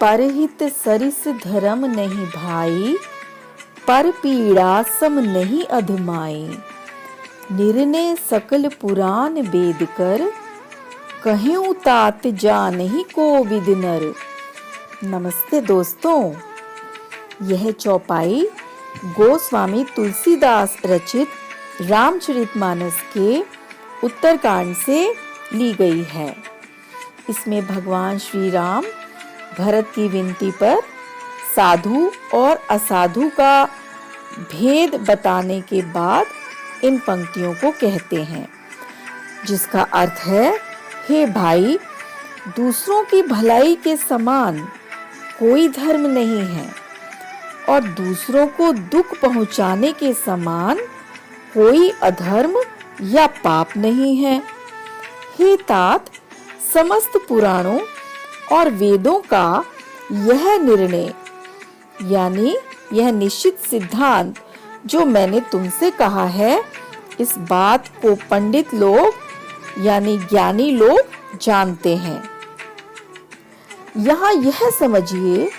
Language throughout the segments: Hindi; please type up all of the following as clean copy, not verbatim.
परहित सरिस धर्म नहीं भाई, पर पीड़ा सम नहीं अधमाई। निर्णय सकल पुराण वेद कर, कहें तात जानहि को विद नर। नमस्ते दोस्तों, यह चौपाई गोस्वामी तुलसीदास रचित रामचरितमानस के उत्तरकांड से ली गई है। इसमें भगवान श्री राम भरत की विनती पर साधु और असाधु का भेद बताने के बाद इन पंक्तियों को कहते हैं, जिसका अर्थ है, हे भाई, दूसरों की भलाई के समान कोई धर्म नहीं है और दूसरों को दुख पहुंचाने के समान कोई अधर्म या पाप नहीं है। हे तात, समस्त पुराणों और वेदों का यह निर्णय यानी यह निश्चित सिद्धांत जो मैंने तुमसे कहा है, इस बात को पंडित लोग यानी ज्ञानी लोग जानते हैं। यहाँ यह समझिए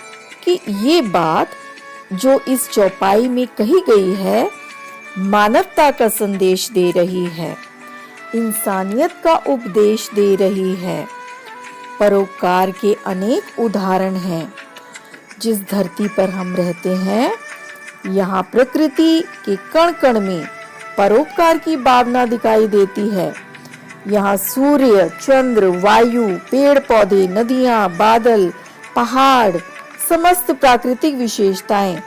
कि ये बात जो इस चौपाई में कही गई है, मानवता का संदेश दे रही है, इंसानियत का उपदेश दे रही है। परोपकार के अनेक उदाहरण हैं। जिस धरती पर हम रहते हैं, यहाँ प्रकृति के कण कण में परोपकार की भावना दिखाई देती है। यहाँ सूर्य, चंद्र, वायु, पेड़ पौधे, नदियाँ, बादल, पहाड़, समस्त प्राकृतिक विशेषताएं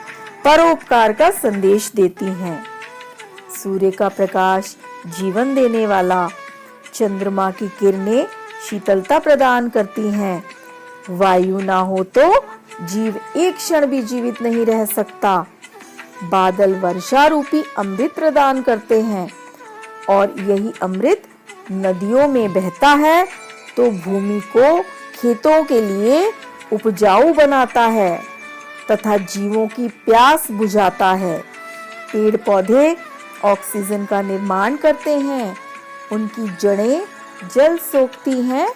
परोपकार का संदेश देती हैं। सूर्य का प्रकाश जीवन देने वाला, चंद्रमा की किरणें शीतलता प्रदान करती हैं। वायु ना हो तो जीव एक क्षण भी जीवित नहीं रह सकता। बादल वर्षा रूपी अमृत प्रदान करते हैं और यही अमृत नदियों में बहता है तो भूमि को खेतों के लिए उपजाऊ बनाता है तथा जीवों की प्यास बुझाता है। पेड़ पौधे ऑक्सीजन का निर्माण करते हैं, उनकी जड़ें जल सोखती हैं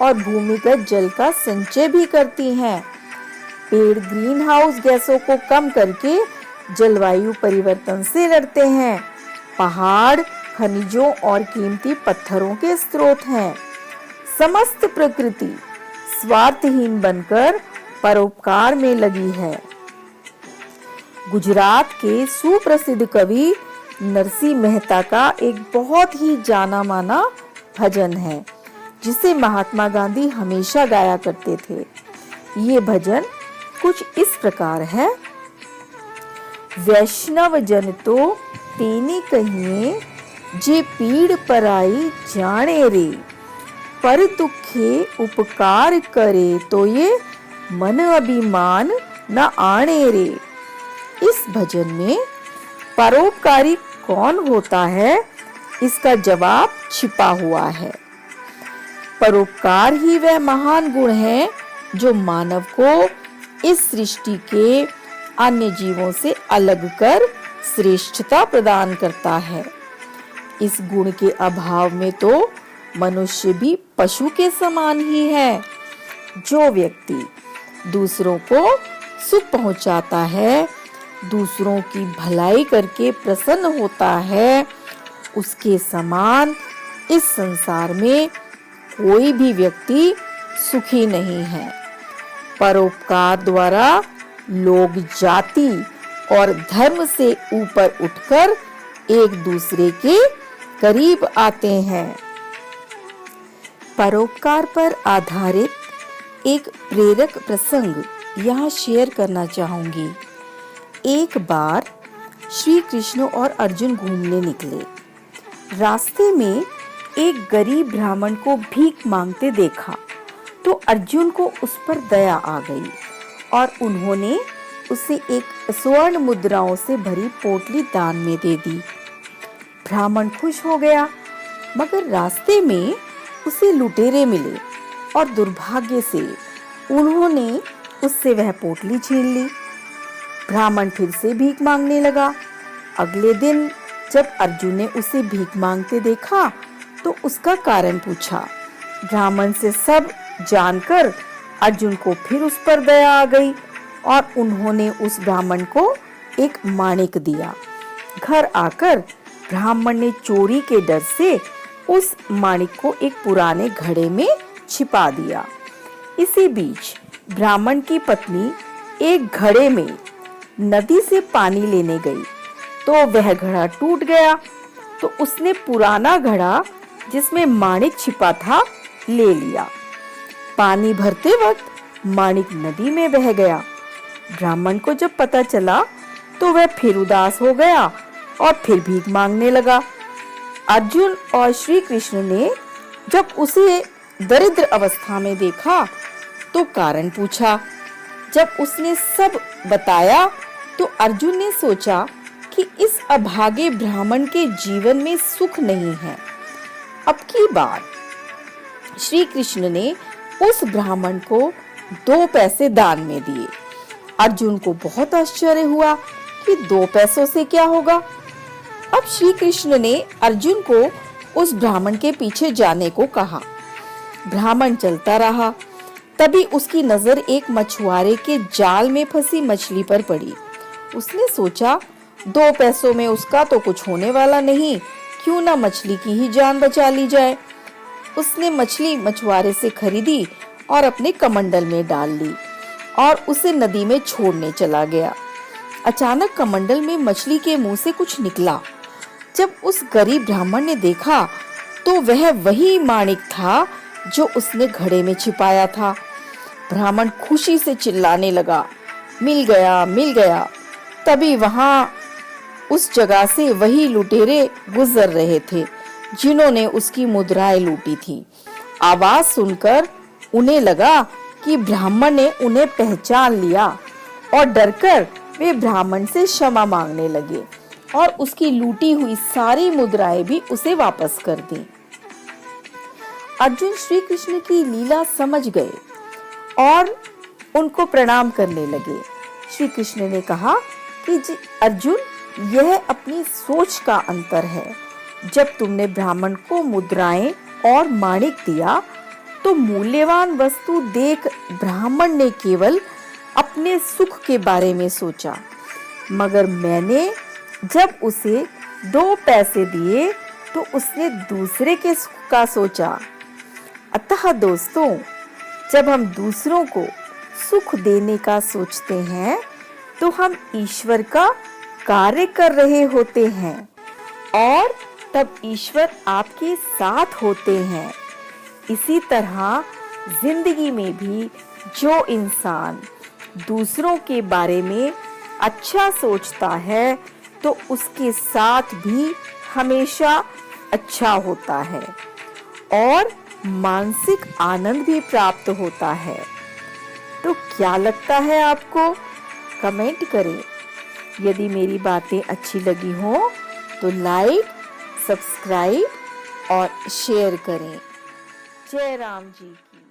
और भूमिगत जल का संचय भी करती हैं। पेड़ ग्रीन हाउस गैसों को कम करके जलवायु परिवर्तन से लड़ते हैं। पहाड़ खनिजों और कीमती पत्थरों के स्रोत हैं। समस्त प्रकृति स्वार्थहीन बनकर परोपकार में लगी है। गुजरात के सुप्रसिद्ध कवि नरसिंह मेहता का एक बहुत ही जाना माना भजन है, जिसे महात्मा गांधी हमेशा गाया करते थे। ये भजन कुछ इस प्रकार है। वैष्णव जन तो तेने कहिए, जे पीड़ पराई जाने रे, पर दुखे उपकार करे तो ये मन अभिमान न आने रे। इस भजन में परोपकारी कौन होता है, इसका जवाब छिपा हुआ है। परोपकार ही वह महान गुण है जो मानव को इस सृष्टि के अन्य जीवों से अलग कर श्रेष्ठता प्रदान करता है। इस गुण के अभाव में तो मनुष्य भी पशु के समान ही है। जो व्यक्ति दूसरों को सुख पहुंचाता है, दूसरों की भलाई करके प्रसन्न होता है, उसके समान इस संसार में कोई भी व्यक्ति सुखी नहीं है। परोपकार द्वारा लोग जाति और धर्म से ऊपर उठकर एक दूसरे के करीब आते हैं। परोपकार पर आधारित एक प्रेरक प्रसंग यहाँ शेयर करना चाहूंगी। एक बार श्री कृष्ण और अर्जुन घूमने निकले। रास्ते में एक गरीब ब्राह्मण को भीख मांगते देखा तो अर्जुन को उस पर दया आ गई और उन्होंने उसे एक स्वर्ण मुद्राओं से भरी पोटली दान में दे दी। ब्राह्मण खुश हो गया, मगर रास्ते में उसे लुटेरे मिले और दुर्भाग्य से उन्होंने उससे वह पोटली छीन ली। ब्राह्मण फिर से भीख मांगने लगा। अगले दिन जब अर्जुन ने उसे भीख मांगते देखा तो उसका कारण पूछा। ब्राह्मण से सब जानकर अर्जुन को फिर उस पर दया आ गई और उन्होंने उस ब्राह्मण को एक माणिक दिया। घर आकर ब्राह्मण ने चोरी के डर से उस माणिक को एक पुराने घड़े में छिपा दिया। इसी बीच ब्राह्मण की पत्नी एक घड़े में नदी से पानी लेने गई तो वह घड़ा टूट गया। तो उसने पुराना घड़ा जिसमें माणिक छिपा था ले लिया। पानी भरते वक्त माणिक नदी में बह गया। ब्राह्मण को जब पता चला तो वह फिर उदास हो गया और फिर भीख मांगने लगा। अर्जुन और श्री कृष्ण ने जब उसे दरिद्र अवस्था में देखा तो कारण पूछा। जब उसने सब बताया तो अर्जुन ने सोचा कि इस अभागे ब्राह्मण के जीवन में सुख नहीं है। अब की बार श्री कृष्ण ने उस ब्राह्मण को 2 पैसे दान में दिए। अर्जुन को बहुत आश्चर्य हुआ कि 2 पैसों से क्या होगा। अब श्री कृष्ण ने अर्जुन को उस ब्राह्मण के पीछे जाने को कहा। ब्राह्मण चलता रहा। तभी उसकी नजर एक मछुआरे के जाल में फंसी मछली पर पड़ी। उसने सोचा 2 पैसों में उसका तो कुछ होने वाला नहीं, क्यों ना मछली की ही जान बचा ली जाए। उसने मछली मछुआरे से खरीदी और अपने कमंडल में डाल ली और उसे नदी में छोड़ने चला गया। अचानक कमंडल में मछली के मुंह से कुछ निकला। जब उस गरीब ब्राह्मण ने देखा तो वह वही माणिक था जो उसने घड़े में छिपाया था। ब्राह्मण खुशी से चिल्लाने लगा, मिल गया, मिल गया। तभी वहां उस जगह से वही लुटेरे गुजर रहे थे जिन्होंने उसकी मुद्राएं लूटी थी। आवाज सुनकर उन्हें लगा कि ब्राह्मण ने उन्हें पहचान लिया और डरकर वे ब्राह्मण से क्षमा मांगने लगे और उसकी लूटी हुई सारी मुद्राएं भी उसे वापस कर दी। अर्जुन श्री कृष्ण की लीला समझ गए और उनको प्रणाम करने लगे। श्री कृष्ण ने कहा कि अर्जुन, यह अपनी सोच का अंतर है। जब तुमने ब्राह्मण को मुद्राएं और माणिक दिया तो मूल्यवान वस्तु देख ब्राह्मण ने केवल अपने सुख के बारे में सोचा, मगर मैंने जब उसे 2 पैसे दिए तो उसने दूसरे के सुख का सोचा। अतः दोस्तों, जब हम दूसरों को सुख देने का सोचते हैं तो हम ईश्वर का कार्य कर रहे होते हैं और तब ईश्वर आपके साथ होते हैं। इसी तरह जिंदगी में भी जो इंसान दूसरों के बारे में अच्छा सोचता है तो उसके साथ भी हमेशा अच्छा होता है और मानसिक आनंद भी प्राप्त होता है। तो क्या लगता है आपको? कमेंट करें। यदि मेरी बातें अच्छी लगी हो तो लाइक, सब्सक्राइब और शेयर करें। जय राम जी की।